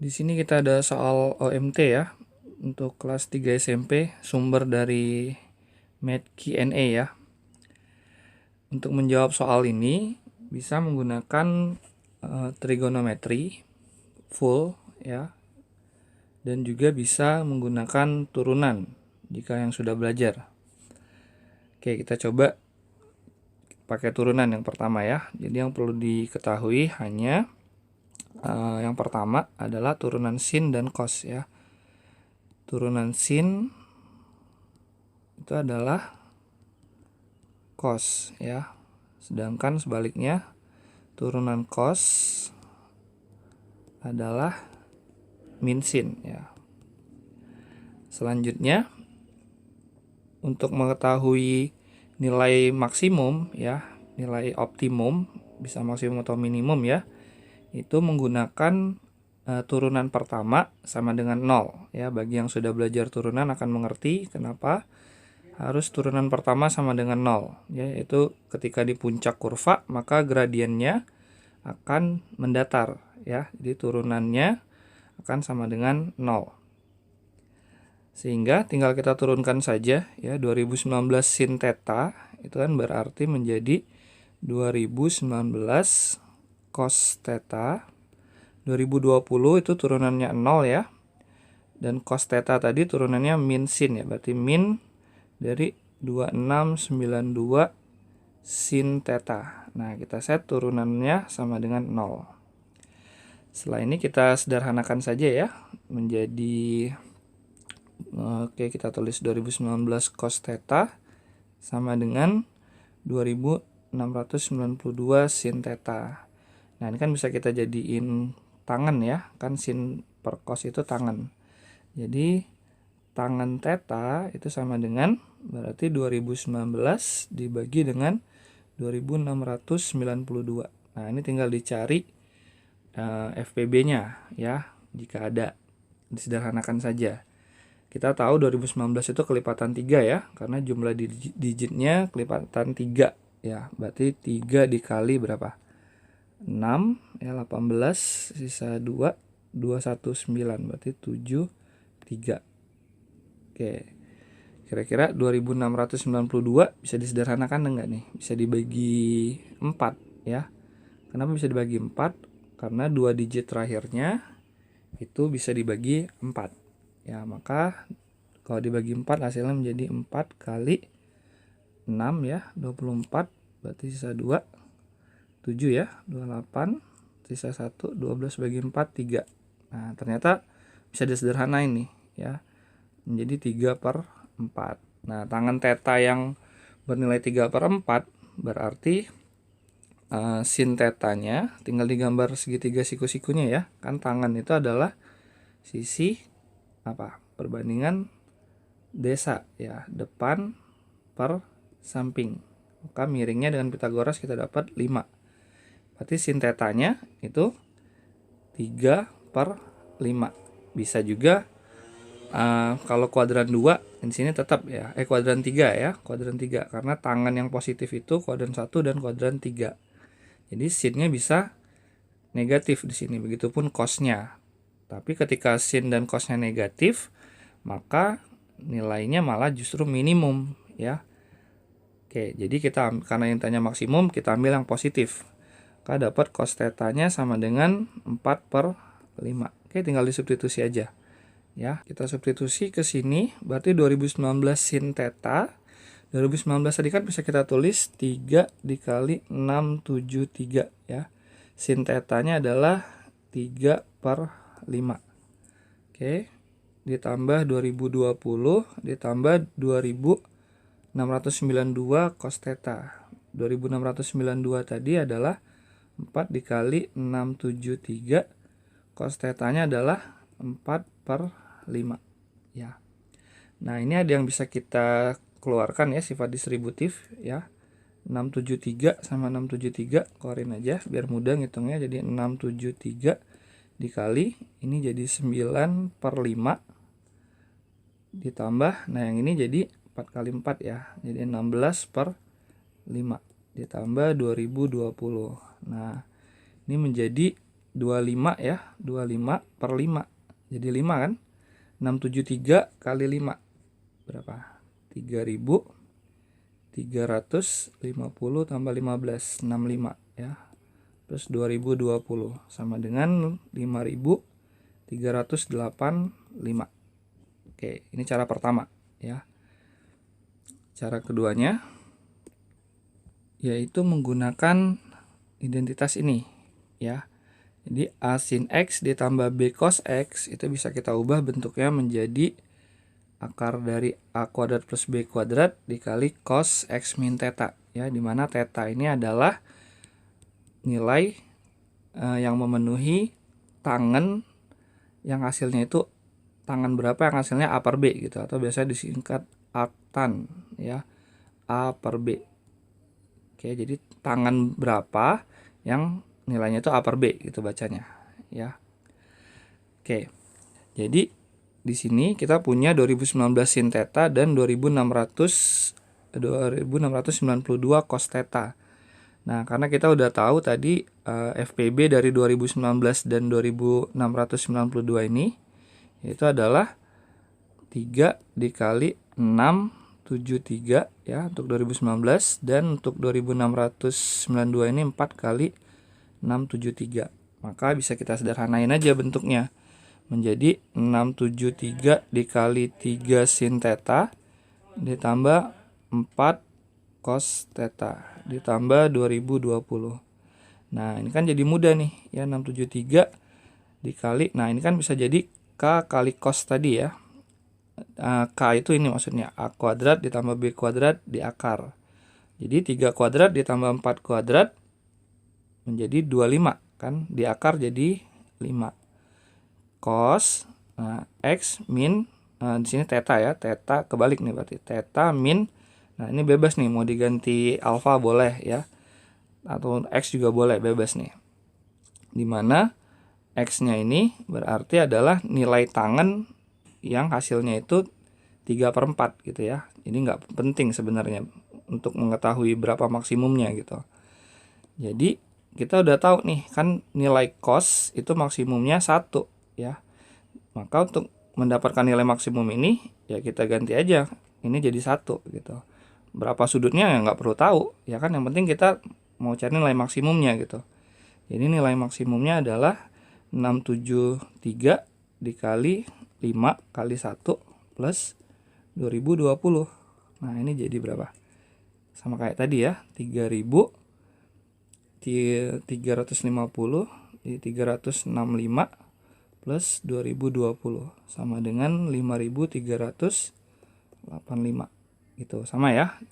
Di sini kita ada soal OMT ya, untuk kelas 3 SMP, sumber dari Math Q&A ya. Untuk menjawab soal ini, bisa menggunakan trigonometri full ya, dan juga bisa menggunakan turunan jika yang sudah belajar. Oke, kita coba pakai turunan yang pertama ya. Jadi yang perlu diketahui hanya yang pertama adalah turunan sin dan cos ya. Turunan sin itu adalah cos ya. Sedangkan sebaliknya turunan cos adalah min sin ya. Selanjutnya untuk mengetahui nilai maksimum ya, nilai optimum, bisa maksimum atau minimum ya, itu menggunakan turunan pertama sama dengan 0 ya. Bagi yang sudah belajar turunan akan mengerti kenapa harus turunan pertama sama dengan 0 ya, yaitu ketika di puncak kurva maka gradiennya akan mendatar ya. Jadi turunannya akan sama dengan 0. Sehingga tinggal kita turunkan saja ya, 2019 sin theta itu kan berarti menjadi 2019 cos theta. 2020 itu turunannya 0 ya. Dan cos theta tadi turunannya min sin ya, berarti min dari 2692 sin theta. Nah, kita set turunannya sama dengan 0. Setelah ini kita sederhanakan saja ya, menjadi oke, kita tulis 2019 cos theta sama dengan 2692 sin theta. Nah, ini kan bisa kita jadiin tangan ya, kan sin per cos itu tangan. Jadi tangan theta itu sama dengan berarti 2019 dibagi dengan 2692. Nah, ini tinggal dicari FPB-nya ya, jika ada. Disederhanakan saja. Kita tahu 2019 itu kelipatan 3 ya, karena jumlah digitnya kelipatan 3 ya. Berarti 3 dikali berapa? 6 ya, 18 sisa 2, 219 berarti 73. Oke. Kira-kira 2692 bisa disederhanakan enggak nih? Bisa dibagi 4 ya. Kenapa bisa dibagi 4? Karena 2 digit terakhirnya itu bisa dibagi 4. Ya, maka kalau dibagi 4 hasilnya menjadi 4 kali 6 ya, 24 berarti sisa 2, 7 ya, 28 sisa 1, 12 bagi 4, 3. Nah, ternyata bisa disederhanain nih ya, menjadi 3/4. Nah, tangan theta yang bernilai 3/4 berarti sin tetanya tinggal digambar segitiga siku-sikunya ya. Kan tangan itu adalah sisi apa? Perbandingan desa ya, depan per samping. Maka miringnya dengan Pitagoras kita dapat 5. Berarti sin tetanya itu 3/5. Bisa juga kalau kuadran 2 di sini tetap ya, kuadran 3 ya, kuadran 3 karena tangan yang positif itu kuadran 1 dan kuadran 3. Jadi sinnya bisa negatif di sini, begitupun cosnya. Tapi ketika sin dan cosnya negatif, maka nilainya malah justru minimum ya. Oke, jadi kita karena yang tanya maksimum, kita ambil yang positif. Maka dapat cos tetanya sama dengan 4/5. Oke, tinggal disubstitusi aja. Ya, kita substitusi ke sini, berarti 2019 sin theta. 2019 tadi kan bisa kita tulis 3 dikali 673 ya. Sin tetanya adalah 3/5. Oke, ditambah 2020 ditambah 2692 cos theta. 2692 tadi adalah 4 dikali 673, cos tetanya adalah 4/5 ya. Nah, ini ada yang bisa kita keluarkan ya, sifat distributif ya. 673 sama 673 keluarin aja biar mudah ngitungnya. Jadi 673 dikali ini jadi 9/5 ditambah, nah yang ini jadi 4 kali 4 ya, jadi 16/5 ditambah 2020. Nah, ini menjadi 25 ya, 25 per 5. Jadi 5 kan? 673 kali 5 berapa? 3.350 tambah 15, 65 ya. Terus 2020 sama dengan 5.385. Oke, ini cara pertama ya. Cara keduanya yaitu menggunakan identitas ini ya. Jadi A sin X ditambah B cos X itu bisa kita ubah bentuknya menjadi akar dari A kuadrat plus B kuadrat dikali cos X min theta ya, dimana theta ini adalah nilai yang memenuhi tangen yang hasilnya itu tangen berapa yang hasilnya A per B gitu, atau biasanya disingkat arctan ya, A per B. Oke, jadi tangen berapa yang nilainya itu A per B gitu bacanya ya. Oke. Jadi di sini kita punya 2019 sin theta dan 2692 cos theta. Nah, karena kita udah tahu tadi FPB dari 2019 dan 2692 ini itu adalah 3 dikali 673 ya untuk 2019, dan untuk 2692 ini 4 kali 673. Maka bisa kita sederhanain aja bentuknya menjadi 673 dikali 3 sin theta ditambah 4 cos theta ditambah 2020. Nah, ini kan jadi mudah nih ya, 673 dikali, nah ini kan bisa jadi K kali cos tadi ya. K itu ini maksudnya A kuadrat ditambah B kuadrat di akar. Jadi 3 kuadrat ditambah 4 kuadrat menjadi 25 kan, di akar jadi 5. Cos X min di sini theta ya, theta kebalik nih berarti theta min, nah ini bebas nih mau diganti alfa boleh ya, atau X juga boleh, bebas nih, dimana X nya ini berarti adalah nilai tangen yang hasilnya itu 3/4 gitu ya. Ini nggak penting sebenarnya untuk mengetahui berapa maksimumnya gitu. Jadi kita udah tahu nih kan nilai cos itu maksimumnya 1 ya. Maka untuk mendapatkan nilai maksimum ini ya kita ganti aja ini jadi 1 gitu. Berapa sudutnya ya nggak perlu tahu ya kan, yang penting kita mau cari nilai maksimumnya gitu. Jadi nilai maksimumnya adalah 673 dikali 5 kali 1 plus 2020. Nah, ini jadi berapa? Sama kayak tadi ya, 3.350 jadi 365 plus 2020 sama dengan 5.385 gitu, sama ya.